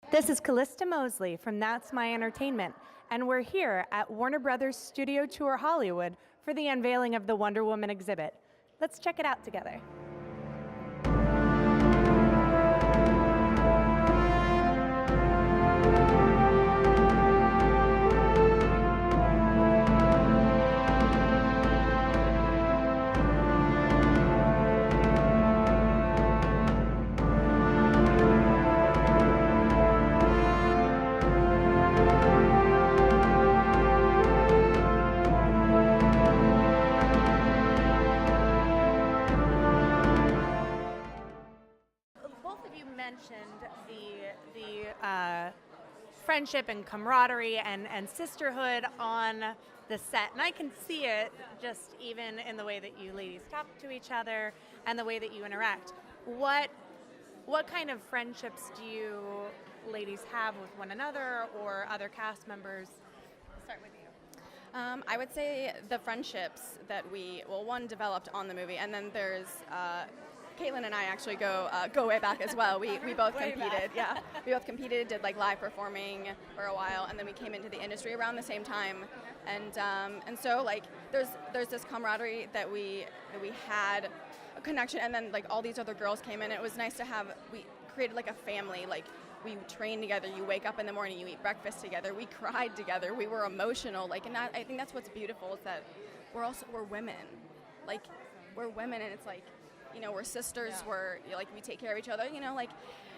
This is Callista Mosley from That's My Entertainment, and we're here at Warner Brothers Studio Tour Hollywood for the unveiling of the Wonder Woman exhibit. Let's check it out together. Both of you mentioned the friendship and camaraderie and sisterhood on the set, and I can see it just even in the way that you ladies talk to each other and the way that you interact. What kind of friendships do you ladies have with one another or other cast members? I'll start with you. I would say the friendships that one developed on the movie, and then there's Caitlin and I actually go way back as well. We both competed, yeah. We both competed, did like live performing for a while, and then we came into the industry around the same time. And so like there's this camaraderie that we had a connection, and then like all these other girls came in. It was nice to have, we created like a family. Like we trained together. You wake up in the morning, you eat breakfast together. We cried together. We were emotional. Like, and I think that's what's beautiful is that we're women. Like we're women, and it's like, you know, we're sisters. Yeah. We take care of each other. You know, like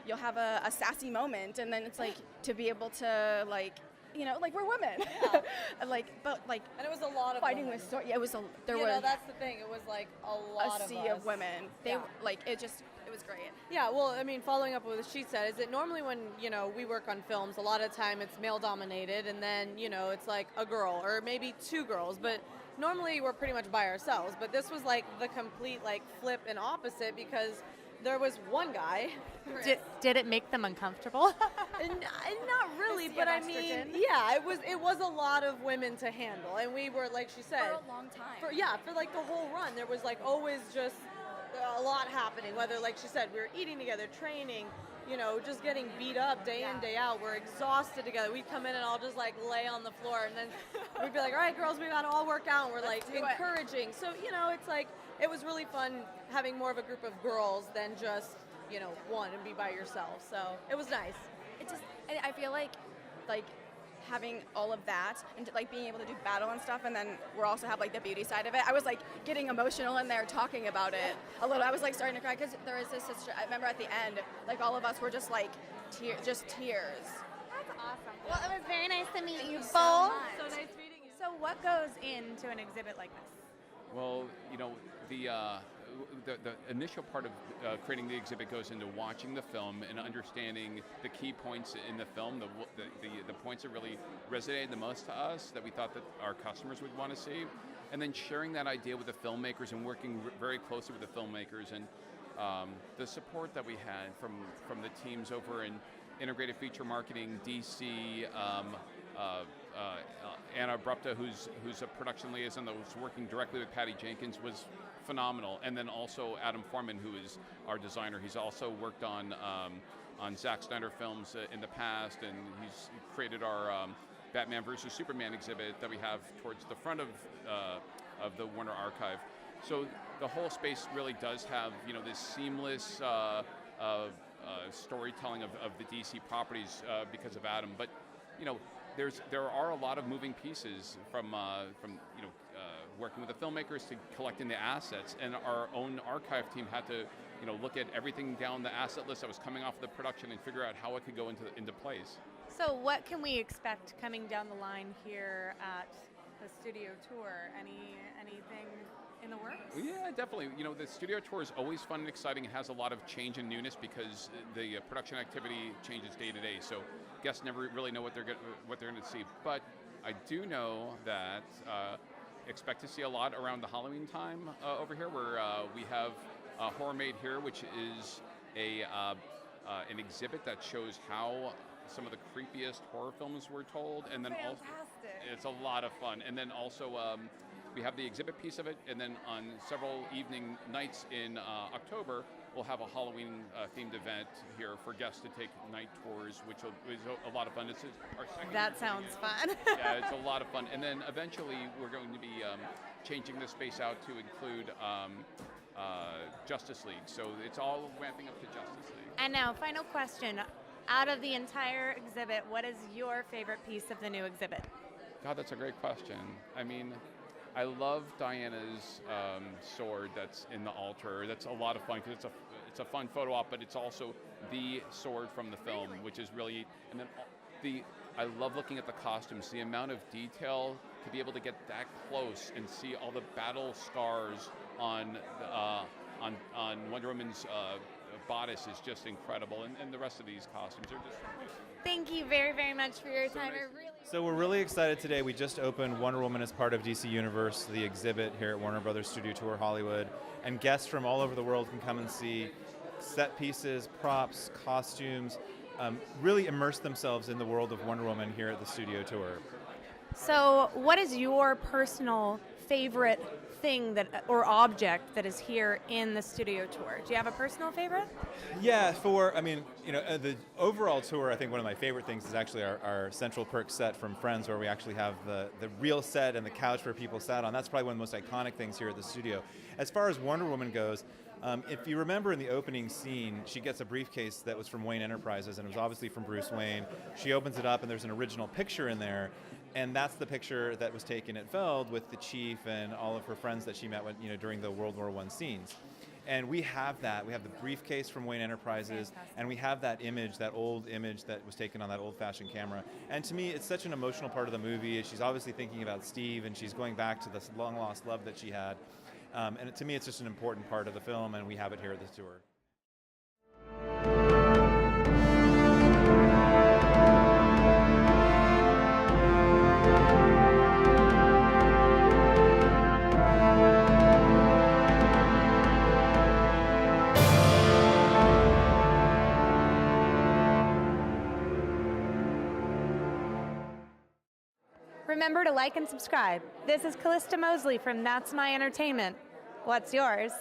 you'll have a sassy moment, and then it's like to be able to like, you know, like we're women. Yeah. And it was a lot of fighting women. With it was that's the thing. It was like a lot a sea of women. They it was great. Yeah, well, I mean, following up with what she said, is that normally when, you know, we work on films, a lot of time it's male dominated, and then, you know, it's like a girl or maybe two girls, but normally we're pretty much by ourselves. But this was like the complete like flip and opposite, because there was one guy. Did it make them uncomfortable? Not really, but I mean, yeah, it was a lot of women to handle, and we were, like she said, for a long time. For like the whole run, there was like always just a lot happening. Whether, like she said, we were eating together, training, you know, just getting beat up day in, day out. We're exhausted together. We'd come in and all just like lay on the floor, and then we'd be like, all right, girls, we got to all work out. And we're like encouraging. So, you know, it's like, it was really fun having more of a group of girls than just, you know, one and be by yourself. So it was nice. And I feel like having all of that and like being able to do battle and stuff, and then we're also have like the beauty side of it. I was like getting emotional in there talking about it a little. I was like starting to cry because there is this sister. I remember at the end, like all of us were just like tears. That's awesome. Well, it was very nice to meet you both. So nice meeting you. So what goes into an exhibit like this? Well, you know, the initial part of creating the exhibit goes into watching the film and understanding the key points in the film, the points that really resonated the most to us, that we thought that our customers would want to see, and then sharing that idea with the filmmakers and working very closely with the filmmakers, and the support that we had from the teams over in integrated feature marketing, DC, Anna Abrupta, who's a production liaison that was working directly with Patty Jenkins, was phenomenal. And then also Adam Foreman, who is our designer. He's also worked on Zack Snyder films in the past, and he's created our Batman versus Superman exhibit that we have towards the front of the Warner Archive. So the whole space really does have, you know, this seamless storytelling of the DC properties because of Adam. But, you know, there are a lot of moving pieces from you know, working with the filmmakers to collecting the assets, and our own archive team had to, you know, look at everything down the asset list that was coming off of the production and figure out how it could go into place. So what can we expect coming down the line here at the studio tour? Anything in the works? Yeah, definitely. You know, the studio tour is always fun and exciting. It has a lot of change and newness because the production activity changes day to day. So guests never really know what they're going to see. But I do know that expect to see a lot around the Halloween time over here, where we have Horror Made Here, which is an exhibit that shows how some of the creepiest horror films were told, and then also it's a lot of fun. And then also we have the exhibit piece of it, and then on several evening nights in October, we'll have a Halloween themed event here for guests to take night tours, which is a lot of fun. It's our second That year sounds doing it. fun. Yeah, it's a lot of fun. And then eventually we're going to be changing the space out to include Justice League. So it's all ramping up to Justice League. And now, final question. Out of the entire exhibit, what is your favorite piece of the new exhibit? God, that's a great question. I mean, I love Diana's sword that's in the altar. That's a lot of fun because it's a fun photo op, but it's also the sword from the film, which is really. And then I love looking at the costumes. The amount of detail to be able to get that close and see all the battle scars on Wonder Woman's bodice is just incredible, and the rest of these costumes are just amazing. Thank you very, very much for your time. So we're really excited today. We just opened Wonder Woman as part of DC Universe, the exhibit here at Warner Brothers Studio Tour Hollywood, and guests from all over the world can come and see set pieces, props, costumes, really immerse themselves in the world of Wonder Woman here at the Studio Tour. So, what is your personal favorite thing or object that is here in the Studio Tour? Do you have a personal favorite? Yeah, the overall tour, I think one of my favorite things is actually our Central Perk set from Friends, where we actually have the real set and the couch where people sat on. That's probably one of the most iconic things here at the studio. As far as Wonder Woman goes, if you remember in the opening scene, she gets a briefcase that was from Wayne Enterprises, and it was obviously from Bruce Wayne. She opens it up, and there's an original picture in there, and that's the picture that was taken at Feld with the chief and all of her friends that she met with, during the World War I scenes. And we have that. We have the briefcase from Wayne Enterprises, and we have that image, that old image that was taken on that old-fashioned camera. And to me, it's such an emotional part of the movie. She's obviously thinking about Steve, and she's going back to this long-lost love that she had. And to me, it's just an important part of the film, and we have it here at the tour. Remember to like and subscribe. This is Callista Mosley from That's My Entertainment. What's yours?